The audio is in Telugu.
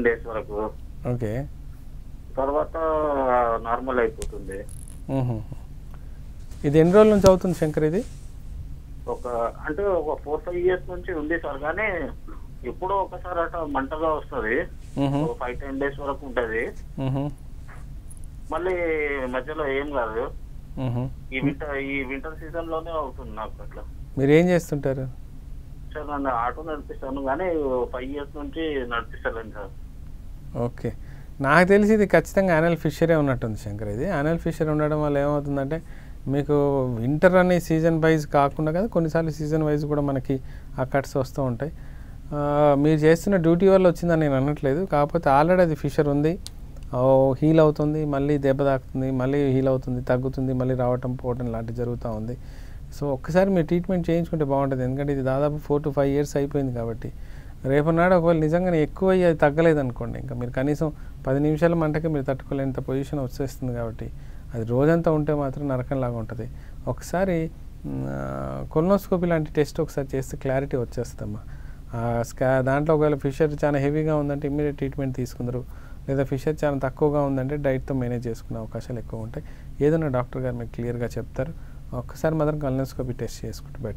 డేస్ వరకు. ఓకే. తర్వాత నార్మల్ అయిపోతుంది. హుహు. ఇది ఎన్ని రోజుల నుంచి అవుతుంది శంకర్ ఇది? ఒక అంటే ఒక 4, 5 ఇయర్స్ నుంచి ఉంది సార్. కానీ ఎప్పుడో ఒకసారి అట్లా మంటగా వస్తది. హుహు. ఒక 5, 10 డేస్ వరకు ఉంటది. హుహు. మళ్ళీ మధ్యలో ఏం కాదు. హుహు. ఈ వింటర్ సీజన్ లోనే అవుతుంది నాకు అట్లా. మీరేం చేస్తుంటారు? సార్ నన్ను ఆటో నడిపిస్తాను కానీ 5 ఇయర్స్ నుంచి నడిపిస్తలేను సార్. ఓకే. నాకు తెలిసి ఇది ఖచ్చితంగా యానల్ ఫిషరే ఉన్నట్టుంది శంకర్ ఇది. యానల్ ఫిషర్ ఉండడం వల్ల ఏమవుతుందంటే మీకు వింటర్ అనే సీజన్ వైజ్ కాకుండా కదా కొన్నిసార్లు సీజన్ వైజ్ కూడా మనకి ఆ కట్స్ వస్తూ ఉంటాయి. మీరు చేస్తున్న డ్యూటీ వల్ల వచ్చిందని నేను అనట్లేదు. కాకపోతే ఆల్రెడీ అది ఫిషర్ ఉంది, హీల్ అవుతుంది, మళ్ళీ దెబ్బ తాకుతుంది, మళ్ళీ హీల్ అవుతుంది, తగ్గుతుంది, మళ్ళీ రావటం పోవటం లాంటివి జరుగుతూ ఉంది. సో ఒక్కసారి మీరు ట్రీట్మెంట్ చేయించుకుంటే బాగుంటుంది. ఎందుకంటే ఇది దాదాపు 4 to 5 ఇయర్స్ అయిపోయింది కాబట్టి రేపటినాడు ఒకవేళ నిజంగానే ఎక్కువ అయ్యి అది తగ్గలేదనుకోండి, ఇంకా మీరు కనీసం 10 నిమిషాల మంటకి మీరు తట్టుకోలేనంత పొజిషన్ వచ్చేస్తుంది కాబట్టి అది రోజంతా ఉంటే మాత్రం నరకంలాగా ఉంటుంది. ఒకసారి కొలనోస్కోపీ లాంటి టెస్ట్ ఒకసారి చేస్తే క్లారిటీ వచ్చేస్తుందమ్మా. దాంట్లో ఒకవేళ ఫిషర్ చాలా హెవీగా ఉందంటే ఇమ్మీడియట్ ట్రీట్మెంట్ తీసుకుందరు, లేదా ఫిషర్ చాలా తక్కువగా ఉందంటే డైట్తో మేనేజ్ చేసుకునే అవకాశాలు ఎక్కువ ఉంటాయి. ఏదైనా డాక్టర్ గారు మీకు క్లియర్గా చెప్తారు. ఒక్కసారి మాత్రం కొలనోస్కోపీ టెస్ట్ చేసుకుంటే బెటర్.